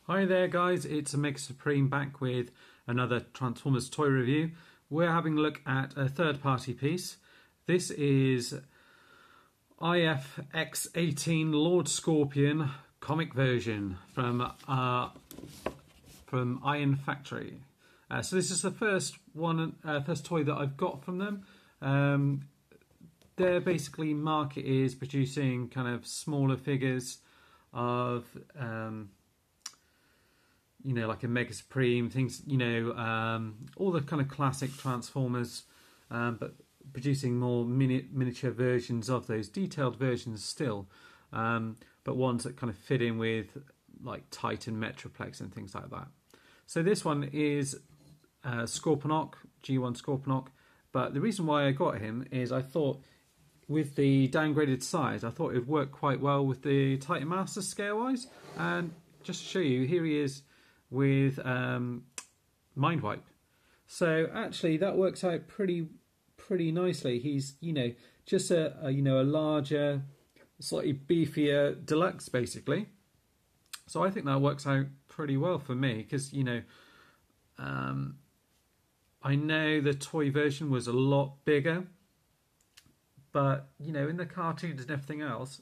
Hi there guys, it's Omega Supreme back with another Transformers toy review. We're having a look at a third party piece. This is IFX18 Lord Scorpion comic version from Iron Factory. So this is the first toy that I've got from them. Their basically market is producing kind of smaller figures of like a Mega Supreme, things, all the kind of classic Transformers, but producing more miniature versions of those, detailed versions still, but ones that kind of fit in with like Titan, Metroplex and things like that. So this one is Scorponok, G1 Scorponok, but the reason why I got him is I thought with the downgraded size, I thought it would work quite well with the Titan Master scale-wise. And just to show you, here he is with Mind Wipe. So actually that works out pretty nicely. He's just a larger, slightly beefier deluxe basically. So I think that works out pretty well for me because I know the toy version was a lot bigger, but in the cartoons and everything else,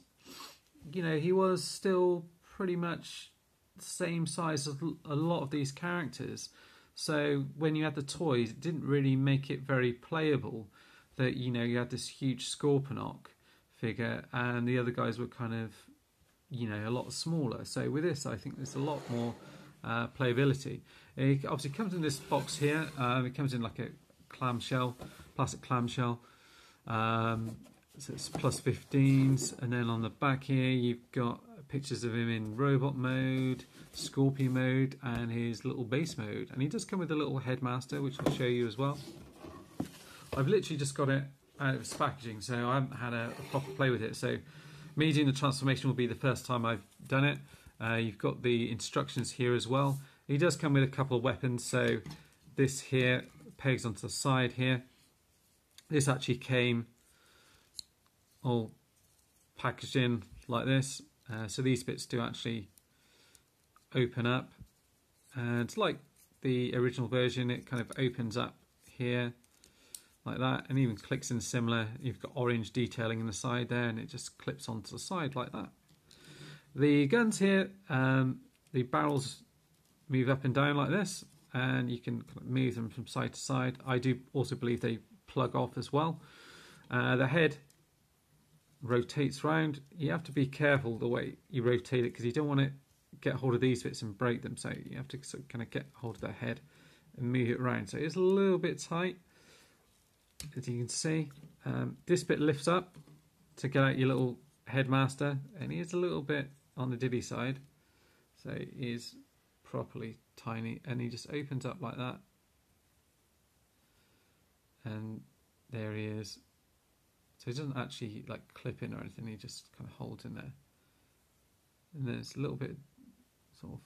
he was still pretty much the same size as a lot of these characters. So when you had the toys, it didn't really make it very playable that you had this huge Scorponok figure and the other guys were kind of a lot smaller. So with this, I think there's a lot more playability. It obviously comes in this box here. It comes in like a clamshell, plastic clamshell. So it's plus 15s, and then on the back here you've got pictures of him in robot mode, Scorpion mode, and his little base mode. And he does come with a little headmaster, which I'll show you as well. I've literally just got it out of its packaging, so I haven't had a proper play with it. So me doing the transformation will be the first time I've done it. You've got the instructions here as well. He does come with a couple of weapons, so this here pegs onto the side here. This actually came all packaged in like this, so these bits do actually open up, and like the original version, it kind of opens up here like that, and even clicks in similar. You've got orange detailing in the side there, and it just clips onto the side like that. The guns here, the barrels move up and down like this, and you can move them from side to side. I do also believe they plug off as well. The head rotates round. You have to be careful the way you rotate it because you don't want to get hold of these bits and break them, so you have to sort of kind of get hold of the head and move it around. So it's a little bit tight, as you can see. This bit lifts up to get out your little headmaster, and he is a little bit on the diddy side, so he is properly tiny, and he just opens up like that, and there he is. So he doesn't actually like clip in or anything, he just kind of holds in there. And then it's a little bit sort of,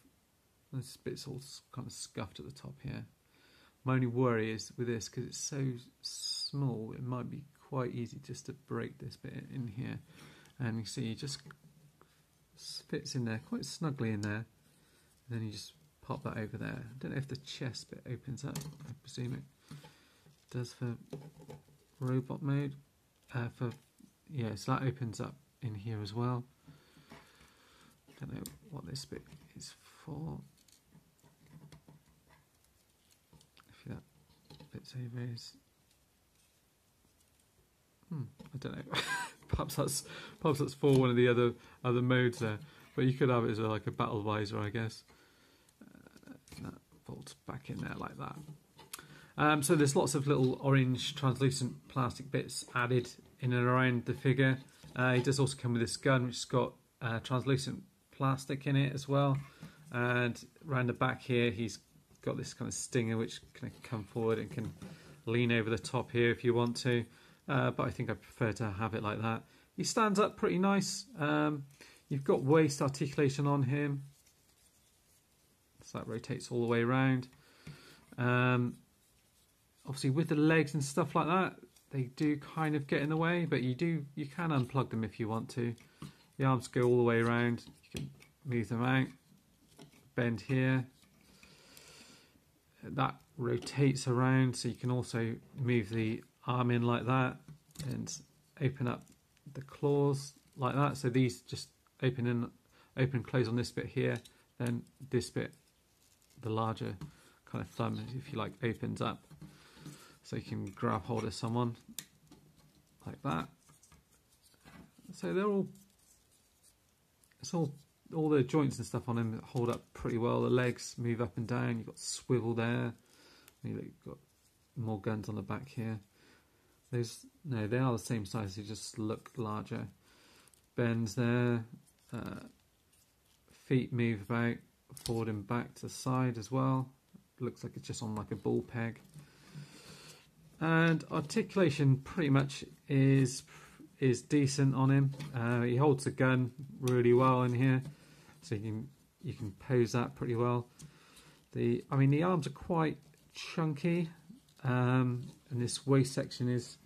this bit's all kind of scuffed at the top here. My only worry is with this, because it's so small, it might be quite easy just to break this bit in here. And you see it just fits in there quite snugly in there. And then you just pop that over there. I don't know if the chest bit opens up, I presume it does for robot mode. So that opens up in here as well. Don't know what this bit is for. If that bit's over is, I don't know. perhaps that's for one of the other modes there. But you could have it as like a battle visor, I guess. That bolts back in there like that. So there's lots of little orange translucent plastic bits added in and around the figure. He does also come with this gun, which has got translucent plastic in it as well. And around the back here, he's got this kind of stinger, which can come forward and can lean over the top here if you want to. But I think I prefer to have it like that. He stands up pretty nice. You've got waist articulation on him, so that rotates all the way around. Obviously with the legs and stuff like that, they do kind of get in the way, but you can unplug them if you want to. The arms go all the way around, you can move them out, bend here. That rotates around, so you can also move the arm in like that and open up the claws like that. So these just open and close on this bit here, then this bit, the larger kind of thumb, if you like, opens up, so you can grab hold of someone like that. So they're all the joints and stuff on him hold up pretty well. The legs move up and down. You've got swivel there. You've got more guns on the back here. No, they are the same size. They just look larger. Bends there. Feet move about forward and back to the side as well. Looks like it's just on like a ball peg. And articulation pretty much is decent on him. He holds the gun really well in here, so you can pose that pretty well. The arms are quite chunky, and this waist section is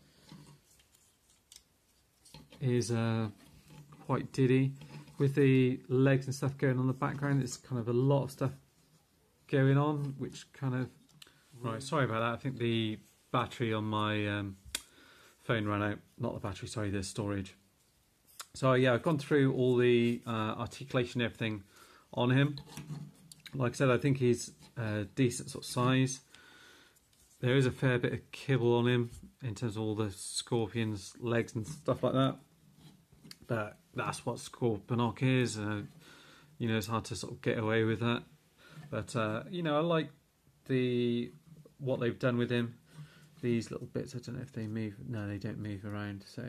quite diddy. With the legs and stuff going on the background, it's kind of a lot of stuff going on, which kind of... Right, sorry about that. I think the battery on my phone ran out. Not the battery, sorry, the storage. So yeah, I've gone through all the articulation and everything on him. Like I said, I think he's a decent sort of size. There is a fair bit of kibble on him in terms of all the Scorpion's legs and stuff like that. But that's what Scorponok is. It's hard to sort of get away with that. But I like what they've done with him. These little bits, I don't know if they move. No, they don't move around. So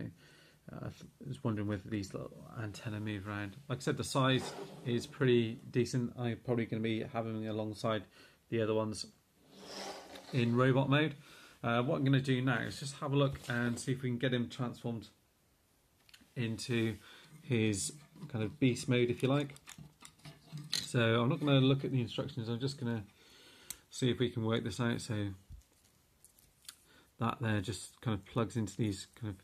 I was wondering whether these little antennae move around. Like I said, the size is pretty decent. I'm probably going to be having alongside the other ones in robot mode. What I'm going to do now is just have a look and see if we can get him transformed into his kind of beast mode, if you like. So I'm not going to look at the instructions. I'm just going to see if we can work this out. So that there just kind of plugs into these kind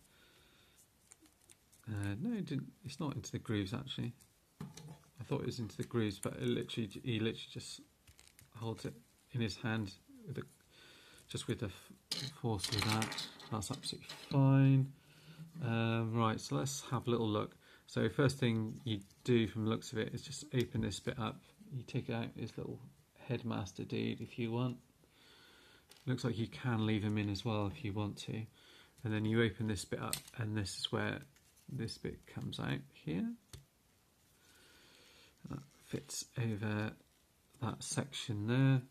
of... no, it didn't. It's not into the grooves actually. I thought it was into the grooves, but he literally just holds it in his hand with with the force of that. That's absolutely fine. Right, so let's have a little look. So first thing you do from the looks of it is just open this bit up. You take out this little headmaster dude if you want. Looks like you can leave him in as well if you want to. And then you open this bit up, and this is where this bit comes out here. That fits over that section there.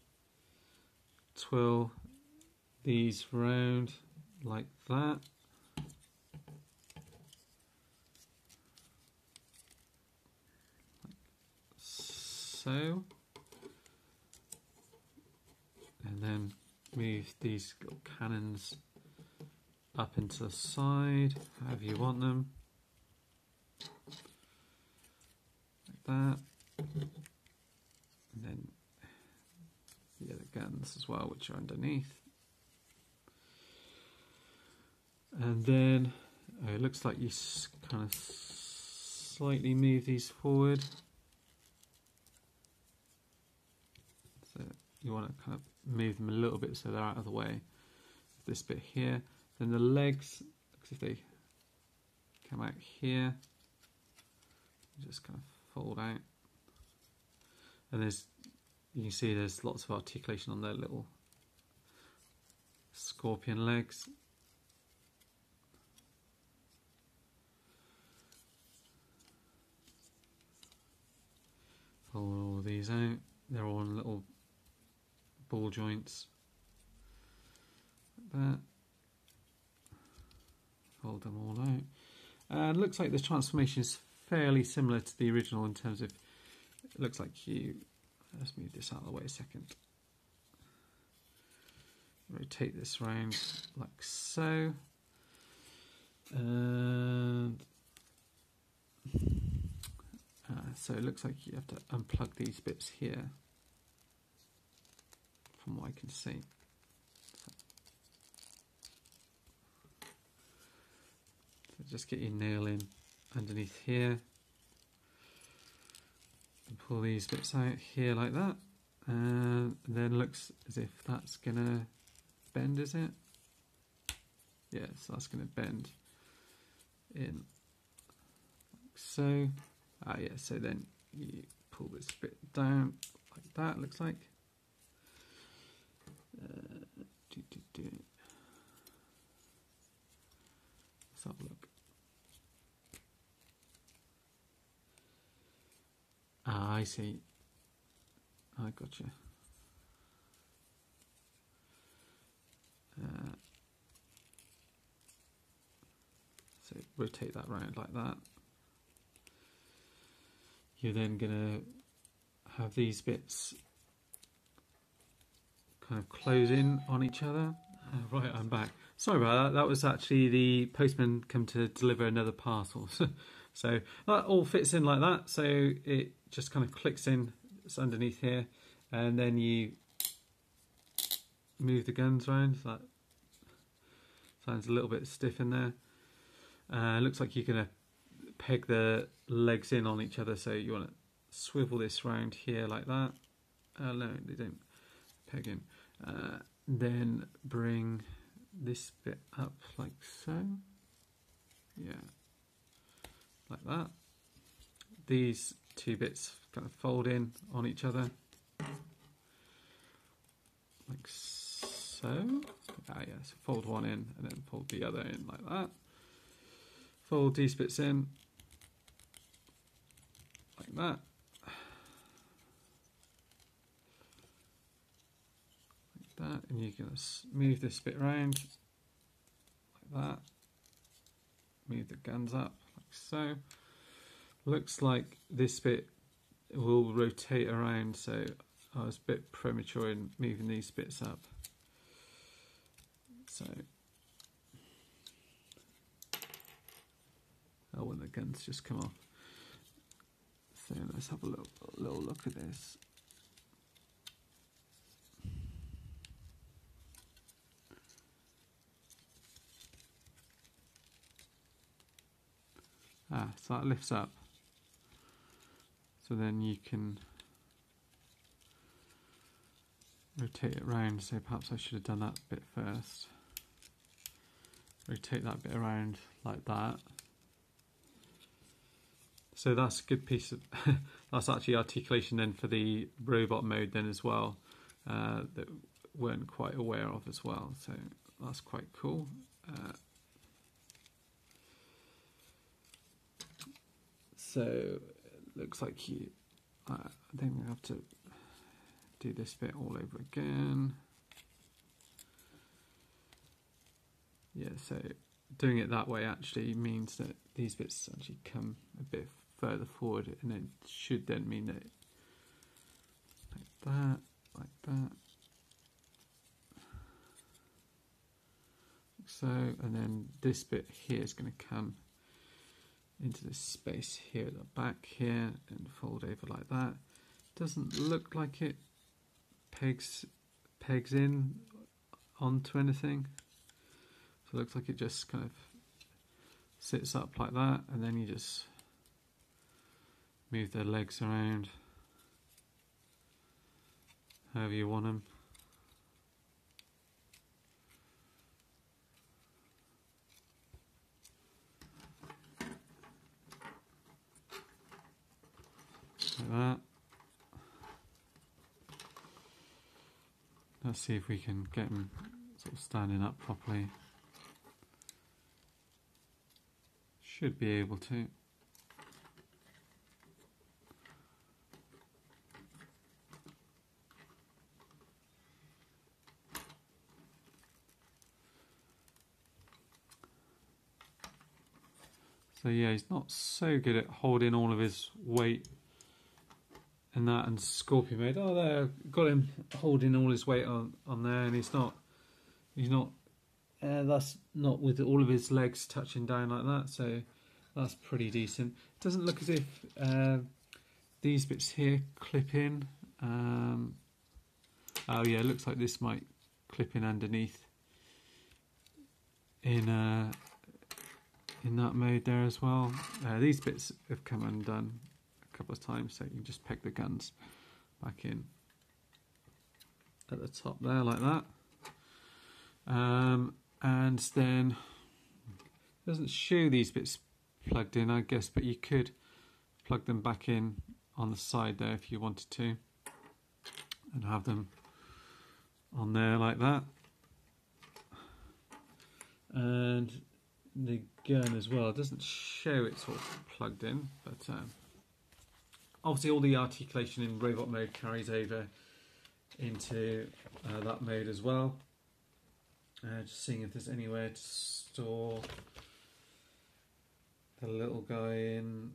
Twirl these round like that. So, and then move these little cannons up into the side, however you want them, like that, and then the other guns as well, which are underneath, and then it looks like you kind of slightly move these forward. You want to kind of move them a little bit so they're out of the way. This bit here. Then the legs, if they come out here, just kind of fold out. And you can see there's lots of articulation on their little scorpion legs. Fold all these out. They're all on little ball joints like that. Fold them all out, and looks like the transformation is fairly similar to the original in terms of it looks like let's move this out of the way a second, rotate this round like so, and so it looks like you have to unplug these bits here from what I can see. So just get your nail in underneath here. pull these bits out here like that, and then looks as if that's gonna bend, is it? Yes, that's gonna bend in like so. Ah yeah, so then you pull this bit down like that, looks like. Let's have a look. Ah, I see. I gotcha. So rotate that round like that. You're then going to have these bits kind of close in on each other. Right, I'm back. Sorry about that. That was actually the postman come to deliver another parcel. So that all fits in like that. So it just kind of clicks in. It's underneath here, and then you move the guns around. So that sounds a little bit stiff in there. Looks like you're going to peg the legs in on each other. So you want to swivel this round here like that. No, they don't peg in. Then bring this bit up like so. Yeah, like that. These two bits kind of fold in on each other like so. Ah yes, fold one in and then fold the other in like that. Fold these bits in like that. That, and you can move this bit around like that, move the guns up like so. Looks like this bit will rotate around, so I was a bit premature in moving these bits up. So, oh, when the guns just come off. So let's have a little look at this. Ah, so that lifts up. So then you can rotate it around. So perhaps I should have done that bit first. Rotate that bit around like that. So that's a good piece of, that's actually articulation then for the robot mode then as well, that weren't quite aware of as well. So that's quite cool. So it looks like you, I think we have to do this bit all over again. Yeah, so doing it that way actually means that these bits actually come a bit further forward, and it should then mean that like that, like so, and then this bit here is going to come into this space here at the back here and fold over like that. Doesn't look like it pegs in onto anything, so it looks like it just kind of sits up like that, and then you just move the legs around however you want them. Like that. Let's see if we can get them sort of standing up properly. Should be able to. So yeah, he's not so good at holding all of his weight and that, and Scorpion mode. Oh, there, got him holding all his weight on there, and he's not. That's not with all of his legs touching down like that. So that's pretty decent. It doesn't look as if these bits here clip in. Oh yeah, it looks like this might clip in underneath in that mode there as well. These bits have come undone a a couple of times, so you can just peg the guns back in at the top there like that. And then it doesn't show these bits plugged in, I guess, but you could plug them back in on the side there if you wanted to, and have them on there like that. And the gun as well, it doesn't show it sort of plugged in, but obviously all the articulation in robot mode carries over into that mode as well. Just seeing if there's anywhere to store the little guy in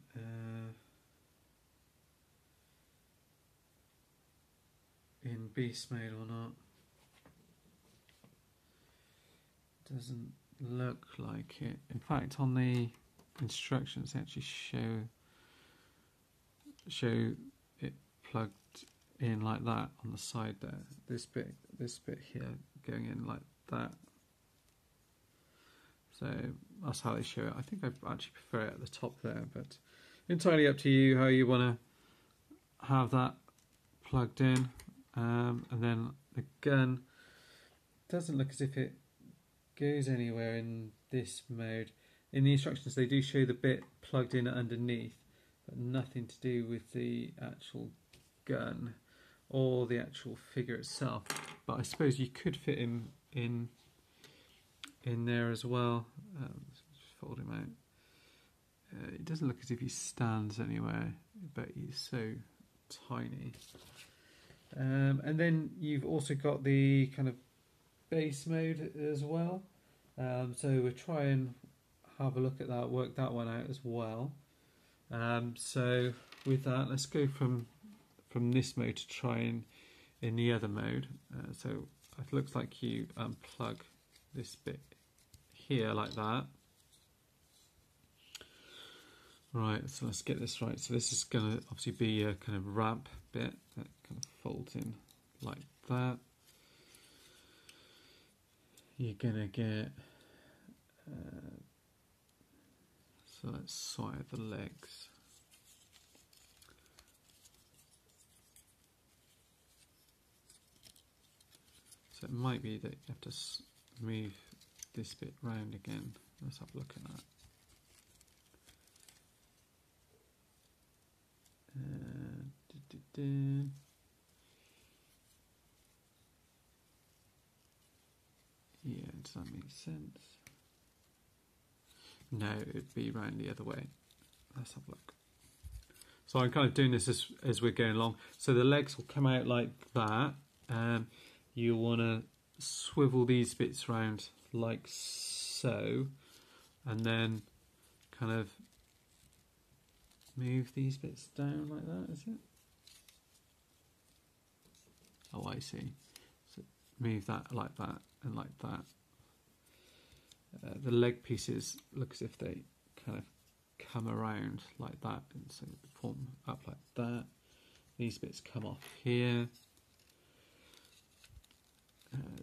beast mode or not. Doesn't look like it. In fact, on the instructions, they actually show it plugged in like that on the side there. This bit here going in like that. So that's how they show it. I think I actually prefer it at the top there, but entirely up to you how you want to have that plugged in. And then the gun doesn't look as if it goes anywhere in this mode. In the instructions they do show the bit plugged in underneath, but nothing to do with the actual gun or the actual figure itself. But I suppose you could fit him in there as well. Just fold him out. It doesn't look as if he stands anywhere, but he's so tiny. And then you've also got the kind of base mode as well. So we'll try and have a look at that, work that one out as well. So with that, let's go from this mode to try and in the other mode. So it looks like you unplug this bit here like that. Right, so let's get this right. So this is going to obviously be a kind of ramp bit that kind of folds in like that. You're going to get, so let's sort out the legs. So it might be that you have to move this bit round again. Let's have a look at that. Yeah, does that make sense? No, it would be round the other way. Let's have a look. So I'm kind of doing this as we're going along. So the legs will come out like that. You want to swivel these bits round like so, and then kind of move these bits down like that, is it? Oh, I see. So move that like that and like that. The leg pieces look as if they kind of come around like that, and so form up like that. These bits come off here.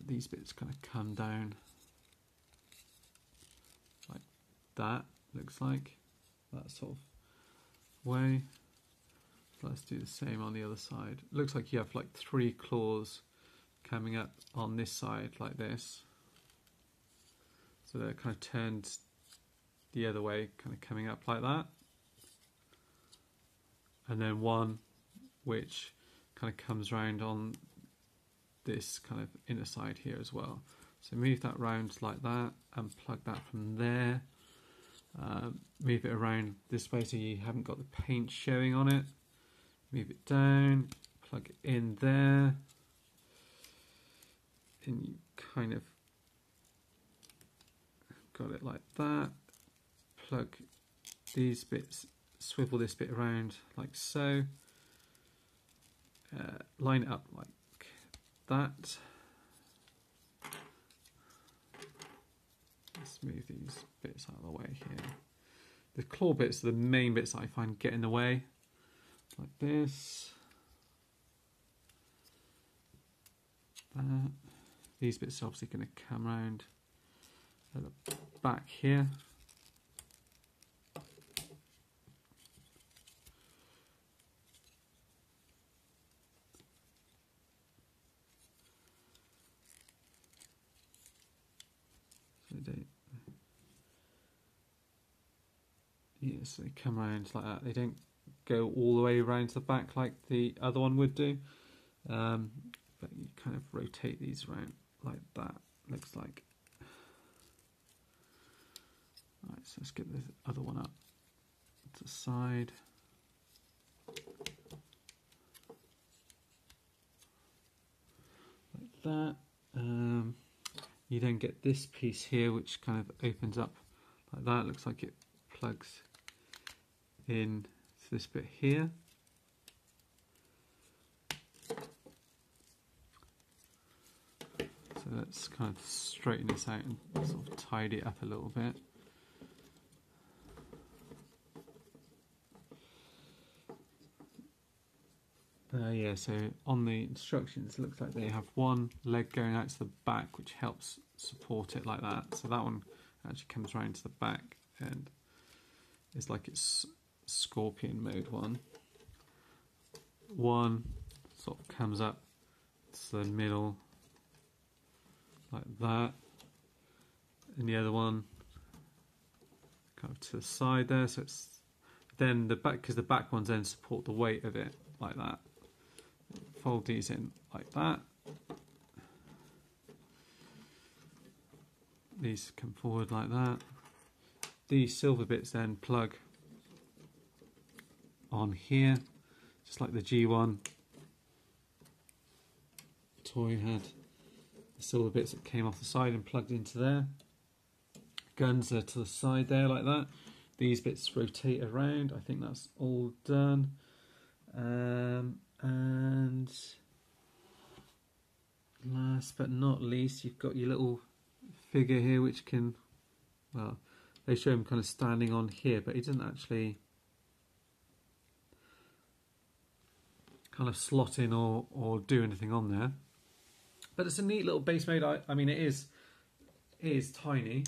These bits kind of come down like that, looks like. That sort of way. So let's do the same on the other side. Looks like you have like 3 claws coming up on this side like this. So they're kind of turned the other way, kind of coming up like that. And then one which kind of comes round on this kind of inner side here as well. So move that round like that and plug that from there. Move it around this way so you haven't got the paint showing on it. Move it down, plug it in there, and you kind of got it like that. Plug these bits, swivel this bit around like so. Line it up like that. Let's move these bits out of the way here. The claw bits are the main bits that I find get in the way, like this. That. These bits are obviously going to come around at the back here. Yes, they come around like that. They don't go all the way around to the back like the other one would do. But you kind of rotate these around like that, looks like. Right, so let's get the other one up to the side. Like that. You then get this piece here which kind of opens up like that. Looks like it plugs in to this bit here. So let's kind of straighten this out and sort of tidy it up a little bit. Yeah, so on the instructions it looks like they have one leg going out to the back which helps support it like that. So that one actually comes around to the back and is like its Scorpion mode one. One sort of comes up to the middle like that, and the other one kind of to the side there. So it's then the back, because the back ones then support the weight of it like that. Fold these in like that. These come forward like that. These silver bits then plug on here, just like the G1 toy had the silver bits that came off the side and plugged into there. Guns are to the side there like that. These bits rotate around. I think that's all done. And last but not least, you've got your little figure here which can, well, they show him kind of standing on here, but he doesn't actually kind of slot in or do anything on there. But it's a neat little base mode. I mean, it is tiny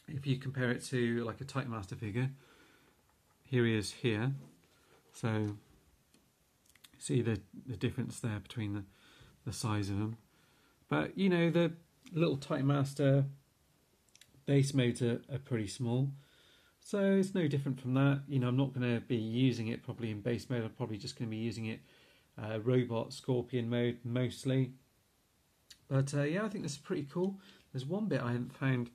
if you compare it to like a Titan Master figure. Here he is here, so see the difference there between the size of them. But you know, the little Titan Master base modes are pretty small, so it's no different from that. You know, I'm not going to be using it probably in base mode. I'm probably just going to be using it robot Scorpion mode mostly. But yeah, I think this is pretty cool. There's one bit I haven't found.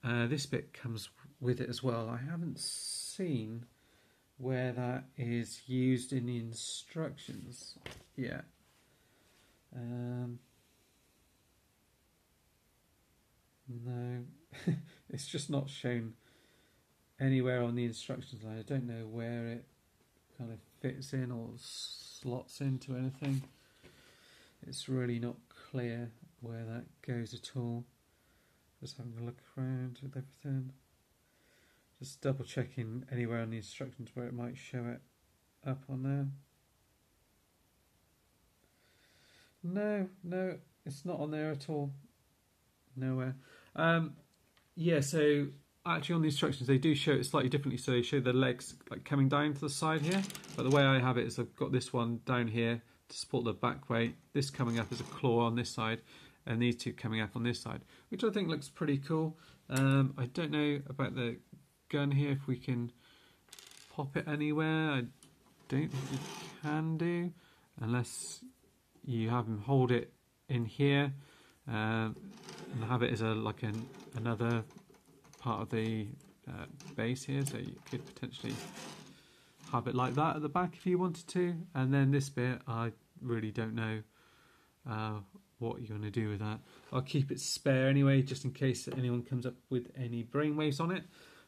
This bit comes with it as well. I haven't seen where that is used in the instructions yet. No, it's just not shown anywhere on the instructions line. I don't know where it kind of fits in or slots into anything. It's really not clear where that goes at all. Just having a look around with everything. Just double checking anywhere on the instructions where it might show it up on there. No, it's not on there at all. Nowhere. Yeah, so actually on the instructions they do show it slightly differently. So they show the legs like coming down to the side here. But the way I have it is I've got this one down here to support the back weight, this coming up as a claw on this side, and these two coming up on this side, which I think looks pretty cool. I don't know about the gun here, if we can pop it anywhere. I don't think you can do, unless you have him hold it in here and have it as another part of the base here, so you could potentially have it like that at the back if you wanted to. And then this bit, I really don't know what you're going to do with that. I'll keep it spare anyway, just in case anyone comes up with any brainwaves on it.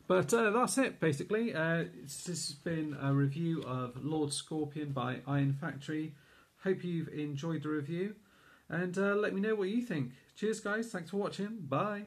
But that's it, basically. This has been a review of Lord Scorpion by Iron Factory. Hope you've enjoyed the review, and let me know what you think. Cheers, guys. Thanks for watching. Bye.